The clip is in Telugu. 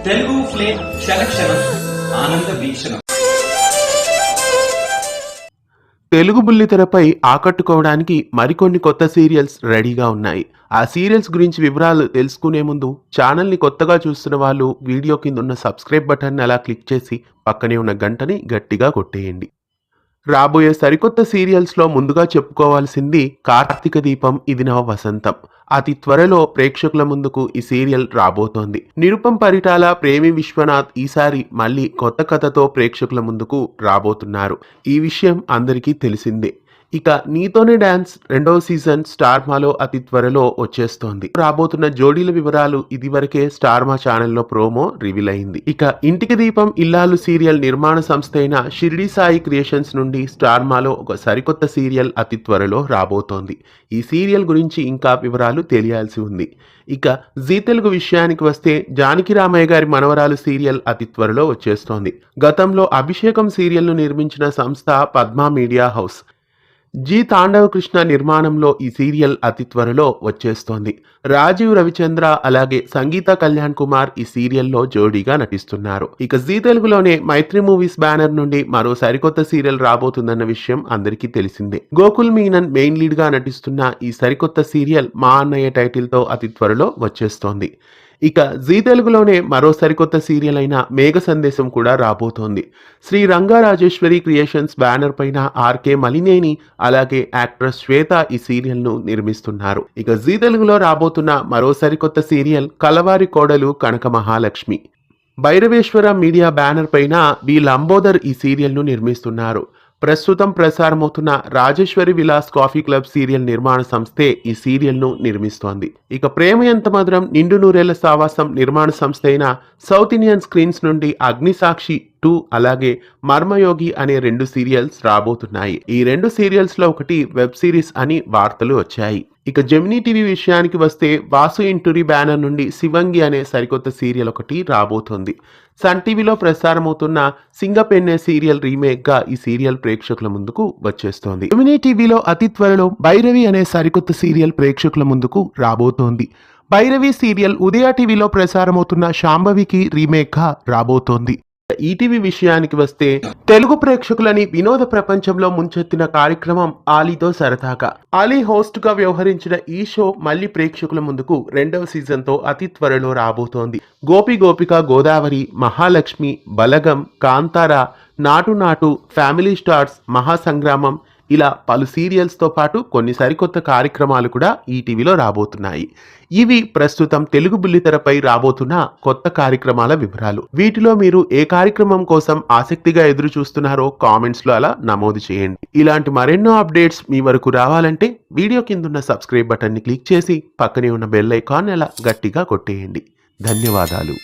తెలుగు ఫ్లేమ్ క్షణక్షణం ఆనంద వీక్షణం. తెలుగు బుల్లితెరపై ఆకట్టుకోవడానికి మరికొన్ని కొత్త సీరియల్స్ రెడీగా ఉన్నాయి. ఆ సీరియల్స్ గురించి వివరాలు తెలుసుకునే ముందు ఛానల్ని కొత్తగా చూస్తున్న వాళ్ళు వీడియో కింద ఉన్న సబ్స్క్రైబ్ బటన్ని అలా క్లిక్ చేసి పక్కనే ఉన్న గంటని గట్టిగా కొట్టేయండి. రాబోయే సరికొత్త సీరియల్స్లో ముందుగా చెప్పుకోవాల్సింది కార్తీక దీపం ఇది నవ వసంతం. అతి త్వరలో ప్రేక్షకుల ముందుకు ఈ సీరియల్ రాబోతోంది. నిరుపం పరిటాల, ప్రేమి విశ్వనాథ్ ఈసారి మళ్ళీ కొత్త కథతో ప్రేక్షకుల ముందుకు రాబోతున్నారు. ఈ విషయం అందరికీ తెలిసిందే. ఇక నీతోనే డాన్స్ రెండవ సీజన్ స్టార్ మాలో అతి త్వరలో వచ్చేస్తోంది. రాబోతున్న జోడీల వివరాలు ఇదివరకే స్టార్ మా ఛానల్లో ప్రోమో రివీల్ అయింది. ఇక ఇంటికి దీపం ఇల్లాలు సీరియల్ నిర్మాణ సంస్థ అయిన షిరిడి సాయి క్రియేషన్స్ నుండి స్టార్ మాలో ఒక సరికొత్త సీరియల్ అతి త్వరలో రాబోతోంది. ఈ సీరియల్ గురించి ఇంకా వివరాలు తెలియాల్సి ఉంది. ఇక జీ తెలుగు విషయానికి వస్తే జానకి రామయ్య గారి మనవరాలు సీరియల్ అతి త్వరలో వచ్చేస్తోంది. గతంలో అభిషేకం సీరియల్ను నిర్మించిన సంస్థ పద్మా మీడియా హౌస్. జీ తాండవ కృష్ణ నిర్మాణంలో ఈ సీరియల్ అతి త్వరలో వచ్చేస్తోంది. రాజీవ్ రవిచంద్ర అలాగే సంగీత కళ్యాణ్ కుమార్ ఈ సీరియల్లో జోడీగా నటిస్తున్నారు. ఇక జీ తెలుగులోనే మైత్రి మూవీస్ బ్యానర్ నుండి మరో సరికొత్త సీరియల్ రాబోతుందన్న విషయం అందరికీ తెలిసిందే. గోకుల్ మీనన్ మెయిన్ లీడ్ గా నటిస్తున్న ఈ సరికొత్త సీరియల్ మా అన్నయ్య టైటిల్ తో అతి త్వరలో వచ్చేస్తోంది. ఇక జీ తెలుగులోనే మరో సరికొత్త సీరియల్ అయిన మేఘ సందేశం కూడా రాబోతోంది. శ్రీ రంగా రాజేశ్వరి క్రియేషన్స్ బ్యానర్ పైన ఆర్కే మలినేని అలాగే యాక్ట్రెస్ శ్వేత ఈ సీరియల్ ను నిర్మిస్తున్నారు. ఇక జీ తెలుగులో రాబోతున్న మరో సరికొత్త serial Kalavari Kodalu Kanaka Mahalakshmi. Bhairaveshwara media banner పైన బి లంబోదర్ ఈ సీరియల్ ను నిర్మిస్తున్నారు. ప్రస్తుతం ప్రసారమవుతున్న Rajeshwari Vilas coffee club serial నిర్మాణ సంస్థే ఈ సీరియల్ ను నిర్మిస్తోంది. ఇక ప్రేమ ఎంత మధురం నిండు నూరేళ్ల సావాసం నిర్మాణ సంస్థ అయిన సౌత్ ఇండియన్ స్క్రీన్స్ నుండి అగ్నిసాక్షి 2 అలాగే మర్మయోగి అనే 2 సీరియల్స్ రాబోతున్నాయి. ఈ 2 సీరియల్స్ లో ఒకటి వెబ్ సిరీస్ అని వార్తలు వచ్చాయి. ఇక జెమినీ టీవీ విషయానికి వస్తే వాసు ఇంటూరి బ్యానర్ నుండి శివంగి అనే సరికొత్త సీరియల్ ఒకటి రాబోతోంది. సన్ టీవీలో ప్రసారమవుతున్న సింగపెన్నె సీరియల్ రీమేక్ గా ఈ సీరియల్ ప్రేక్షకుల ముందుకు వచ్చేస్తోంది. జెమినీ టీవీలో అతి త్వరలో భైరవి అనే సరికొత్త సీరియల్ ప్రేక్షకుల ముందుకు రాబోతోంది. భైరవి సీరియల్ ఉదయ టీవీలో ప్రసారమవుతున్న శాంభవికి రీమేక్ గా రాబోతోంది. ఈటీవీ విషయానికి వస్తే తెలుగు ప్రేక్షకులని వినోద ప్రపంచంలో ముంచెత్తిన కార్యక్రమం ఆలీతో సరదాగా. ఆలీ హోస్ట్ గా వ్యవహరించిన ఈ షో మళ్లీ ప్రేక్షకుల ముందుకు రెండవ సీజన్ తో అతి త్వరలో రాబోతోంది. గోపి గోపిక గోదావరి, మహాలక్ష్మి, బలగం, కాంతార, నాటు నాటు, ఫ్యామిలీ స్టార్స్, మహాసంగ్రామం ఇలా పలు సీరియల్స్ తో పాటు కొన్ని సరికొత్త కార్యక్రమాలు కూడా ఈటీవీలో రాబోతున్నాయి. ఇవి ప్రస్తుతం తెలుగు బుల్లితెరపై రాబోతున్న కొత్త కార్యక్రమాల వివరాలు. వీటిలో మీరు ఏ కార్యక్రమం కోసం ఆసక్తిగా ఎదురు చూస్తున్నారో కామెంట్స్ లో అలా నమోదు చేయండి. ఇలాంటి మరెన్నో అప్డేట్స్ మీ వరకు రావాలంటే వీడియో కింద ఉన్న సబ్స్క్రైబ్ బటన్ ని క్లిక్ చేసి పక్కనే ఉన్న బెల్ ఐకాన్ అలా గట్టిగా కొట్టేయండి. ధన్యవాదాలు.